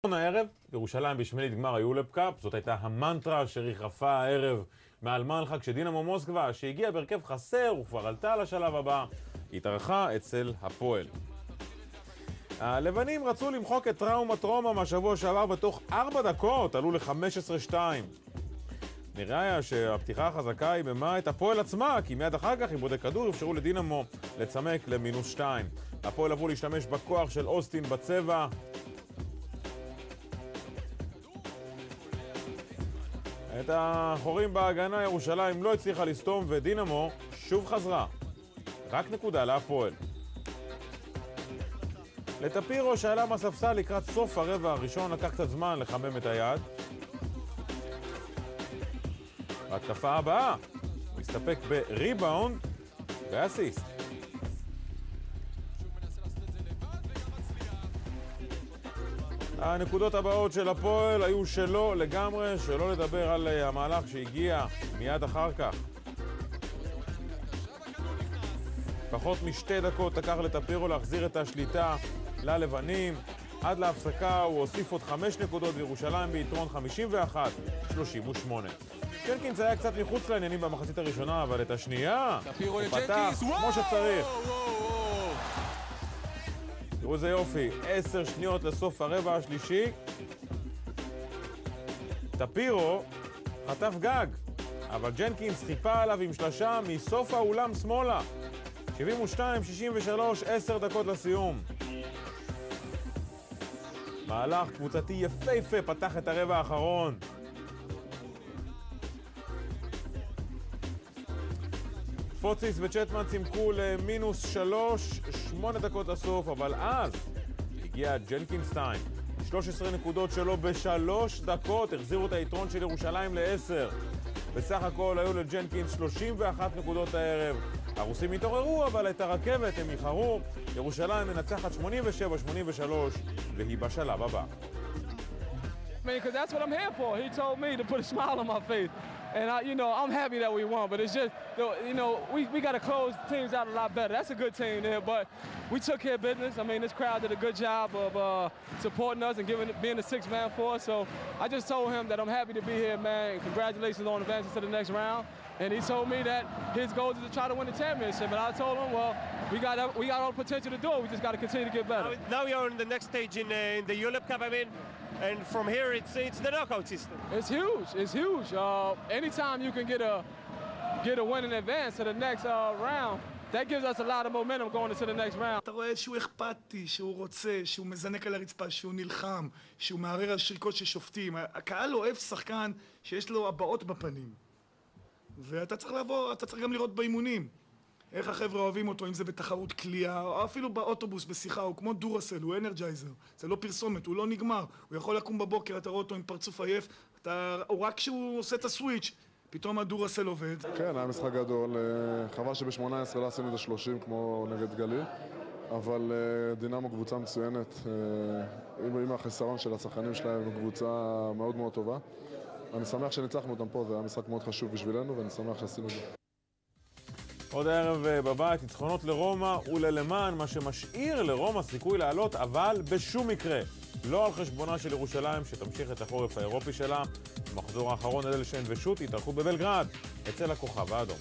הערב, ירושלים בשמינית גמר היולפ קאפ, זאת הייתה המנטרה שריחפה הערב מעל מלחה כשדינמו מוסקבה, שהגיעה בהרכב חסר וכבר עלתה לשלב הבא, התארחה אצל הפועל. הלבנים רצו למחוק את טראומת רומא מהשבוע שעבר בתוך 4 דקות, עלו ל-15-2. נראה היה שהפתיחה החזקה היא במה את הפועל עצמה, כי מיד אחר כך עם בודק כדור אפשרו לדינמו לצמק ל-2. הפועל עברו להשתמש בכוח של אוסטין בצבע. את החורים בהגנה ירושלים לא הצליחה לסתום ודינמו שוב חזרה. רק נקודה להפועל. לטפירו שעלה מהספסל לקראת סוף הרבע הראשון לקח קצת זמן לחמם את היד. בהתקפה הבאה הוא הסתפק בריבאונד ואסיסט. הנקודות הבאות של הפועל היו שלו לגמרי, שלא לדבר על המהלך שהגיע מיד אחר כך. פחות מ2 דקות לקח לטפירו להחזיר את השליטה ללבנים. עד להפסקה הוא הוסיף עוד 5 נקודות וירושלים ביתרון 51-38. ג'נקינס היה קצת מחוץ לעניינים במחצית הראשונה, אבל את השנייה הוא פתח כמו שצריך. תראו איזה יופי, 10 שניות לסוף הרבע השלישי. טפירו חטף גג, אבל ג'נקינס חיפה עליו עם שלשה מסוף האולם שמאלה. 72-63, 10 דקות לסיום. מהלך קבוצתי יפהפה פתח את הרבע האחרון. פוציס וצ'טמן צימקו ל-3, 8 דקות לסוף, אבל אז הגיע ג'נקינסטיין. 13 נקודות שלו ב3 דקות, החזירו את היתרון של ירושלים ל10. בסך הכל היו לג'נקינס 31 נקודות הערב. הרוסים התעוררו, אבל את הרכבת הם איחרו. ירושלים מנצחת 87-83, והיא בשלב הבא. Because that's what I'm here for. He told me to put a smile on my face. And, I'm happy that we won, but it's just, we got to close teams out a lot better. That's a good team there, but we took care of business. I mean, this crowd did a good job of supporting us and being the 6-man for us. So I just told him that I'm happy to be here, man. And congratulations on advancing to the next round. And he told me that his goal is to try to win the championship. And I told him, well, we got all the potential to do it. We just got to continue to get better. Now you're in the next stage in the ULEP Cup, I mean. And from here, it's the knockout system. It's huge. It's huge. Anytime you can get a win in advance to the next round, that gives us a lot of momentum going into the next round. אתה רואה שהוא אכפתי, שהוא רוצה, שהוא מזנק על הרצפה, שהוא נלחם, שהוא מערער על שריקות של שופטים. הקהל אוהב שחקן שיש לו הבעות בפנים. ואתה צריך לעבור, אתה צריך גם לראות באימונים. איך החבר'ה אוהבים אותו, אם זה בתחרות קליעה, או אפילו באוטובוס, בשיחה, הוא כמו דורסל, הוא אנרג'ייזר. זה לא פרסומת, הוא לא נגמר. הוא יכול לקום בבוקר, אתה רואה אותו עם פרצוף עייף, הוא רק כשהוא עושה את הסוויץ', פתאום הדורסל עובד. כן, היה משחק גדול. חבל שב-18 לא עשינו את ה-30 כמו נגד גליל, אבל דינמו קבוצה מצוינת. עם החיסרון של השחקנים שלהם, קבוצה מאוד מאוד טובה. אני שמח שניצחנו אותם פה, זה היה משחק מאוד חשוב בשבילנו, ואני שמח שעשינו את זה. עוד הערב בבית, ניצחונות לרומא וללמן, מה שמשאיר לרומא סיכוי לעלות, אבל בשום מקרה לא על חשבונה של ירושלים, שתמשיך את החורף האירופי שלה. במחזור האחרון אדלשטיין ושוט התארחו בבלגרד אצל הכוכב האדום.